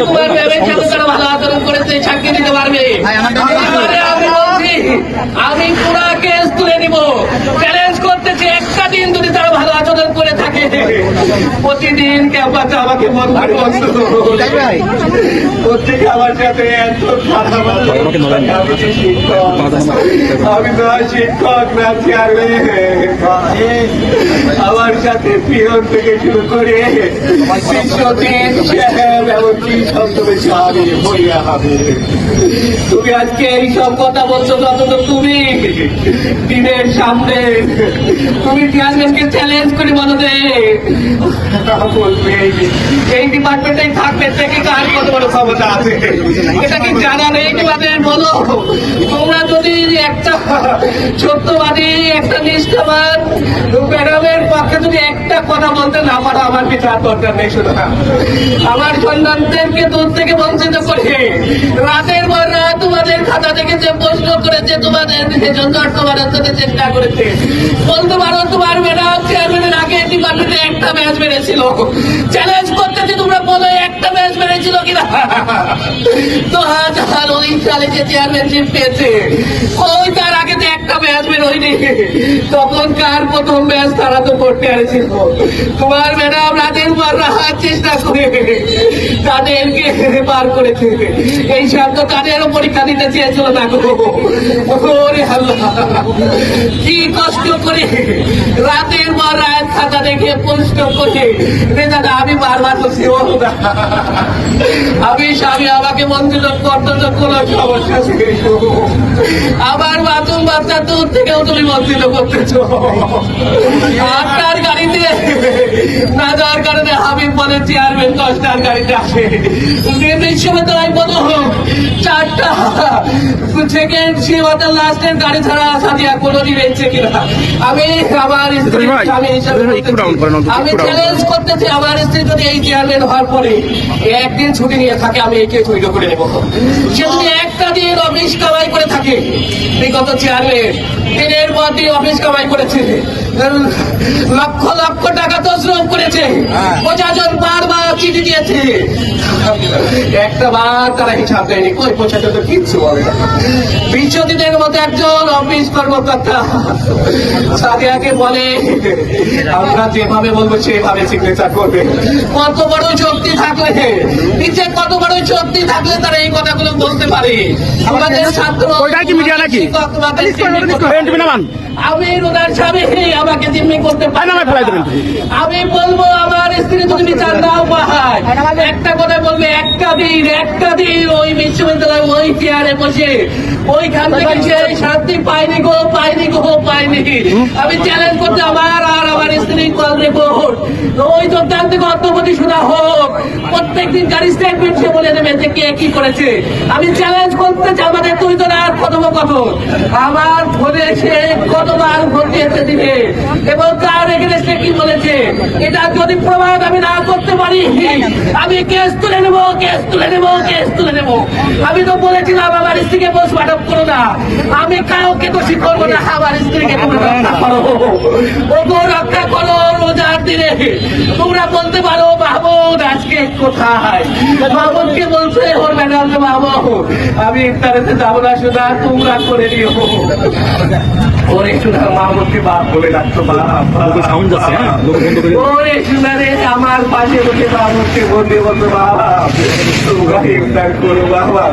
তোমার ম্যামের সাথে তারা ভালো আচরণ করেছে সাক্ষী দিতে পারবে। আমি বলছি আমি পুরা কেস তুলে নিব, চ্যালেঞ্জ করতেছি একটা দিন যদি তারা ভালো আচরণ করে থাকে প্রতিদিন ক্যাম্পাসে আমাকে মন ভালো প্রত্যেকে আমার সাথে এত খারাপ আমি তো শিক্ষক না আমার সাথে পিয়ন থেকে শুরু করে তুমি আজকে এইসব কথা বলছো যত তুমি দিনের সামনে তুমি চেয়ারম্যানকে চ্যালেঞ্জ করে বলো যে এই ডিপার্টমেন্টে থাকবে থেকে কার কত বড় ক্ষমতা আছে এটা কি জানা নেই তোমাদের? বলো তোমরা যদি একটা সত্যবাদী একটা নিষ্ঠাবান ম্যাডামের পক্ষে যদি একটা কথা বলতে না পারো আমার বিচার দরকার নেই। শুধু আমার সন্তানদেরকে দূর থেকে বঞ্চিত করে রাতের পর রাত তোমাদের খাতা থেকে যে প্রশ্ন করেছে তোমাদের সেজন্য তোমাদের সাথে চেষ্টা করেছে বলতে পারো তোমার ম্যাডাম চেয়ারম্যানের আগে ডিপার্টমেন্টে একটা ম্যাচ মেরেছিল। চ্যালেঞ্জ করতেছি তোমরা বলো একটা ম্যাচ মেরেছিল কিনা? 2019 সালে যে চেয়ারম্যানশিপ পেয়েছে ওই তার আগে তো একটা ম্যাচ বের হয়নি। তখন কার প্রথম ম্যাচ তারা তো করতে আসছিল। তোমার ম্যাডাম রাতের পর রাহার চেষ্টা করে তাদেরকে পার করেছে। এই শব্দ তাদেরও পরীক্ষা দিতে চেয়েছিল না গো। ওরে আল্লাহ কি কষ্ট করে রাতের পর রাত খাতা দেখে প্রশ্ন করে দাদা আমি বারবার বলছি ও আমি স্বামী আমাকে মন্দির করতে তো কোনো সমস্যা ছিল আবার বাথরুম বাচ্চা দূর থেকেও তুমি মন্দির করতেছ। আটটার গাড়িতে না যাওয়ার কারণে হাবিব বলে চেয়ারম্যান 10টার গাড়িতে আসে বিশ্ববিদ্যালয় বলো 4টা সেকেন্ড সেবাদের লাস্টের গাড়ি ছাড়া সাজিয়া কোনো দিন এসছে কিনা? আমি আমার আমি চ্যালেঞ্জ করতেছি আমার স্ত্রী যদি এই চেয়ারম্যান হওয়ার পরে একদিন ছুটি নিয়ে থাকে আমি একে তৈরি করে নেব। সে যদি একটা দিন অফিস কামাই করে থাকে বিগত চেয়ারম্যান দিনের পর দিন অফিস কামাই করেছে লক্ষ লক্ষ টাকা তো শ্রম করেছে প্রশাসন বারবার চিঠি দিয়েছে একটা বার তারা হিসাব দেয়নি। কই প্রশাসন তো কিচ্ছু বলে না। বিশ্বজিতের মতো একজন অফিস কর্মকর্তা সাদিয়াকে বলে আমরা যেভাবে বলবো সেভাবে সিগনেচার করবে। কত বড় শক্তি থাকলে নিচে কত বড় শক্তি থাকলে তারা এই কথাগুলো বলতে পারে। আমাদের ছাত্র আমি রোনার স্বামী আমাকে জিম্মি করতে পারি না। আমি বলবো আমার স্ত্রী যদি বিচার নাও পায় একটা কথা বলবে একটা দিন ওই বিশ্ববিদ্যালয় ওই চেয়ারে বসে ওইখান থেকে সেই শান্তি পাইনি গো পাইনি। আমি চ্যালেঞ্জ করতে আমার আর আমার স্ত্রী কল রিপোর্ট ওই যোগদান থেকে অর্থপতি শোনা হোক প্রত্যেকদিন গাড়ি স্টেটমেন্ট সে বলে দেবে যে কে কি করেছে। আমি চ্যালেঞ্জ করতে চাই আমাদের দুইজন আর কথোপকথন আমার ফোনে সে কতবার ভোট দিয়েছে দিনে এবং কার এগেনস্টে কি বলেছে এটা যদি প্রমাণ আমি না করতে পারি আমি কেস তুলে নেবো। আমি তো বলেছিলাম আমার স্ত্রীকে পোস্টমর্টম করো না, আমি কাউকে দোষী করবো না, আমার স্ত্রীকে তুমি রক্ষা করো ওগো রক্ষা করো। রোজার দিনে তোমরা বলতে পারো মাহমুদ আজকে কোথায়? মাহমুদকে বলছে ওর ম্যাডাম মাহমুদ আমি ইফতারেতে যাবো না শুধু তোমরা করে দিও। ওরে শুধু মাহমুদকে বাপ বলে ডাকতো ওরে শুনারে আমার পাশে বসে মাহমুদকে বলতে বলতো বাবা তোমরা ইফতার করো বাবা।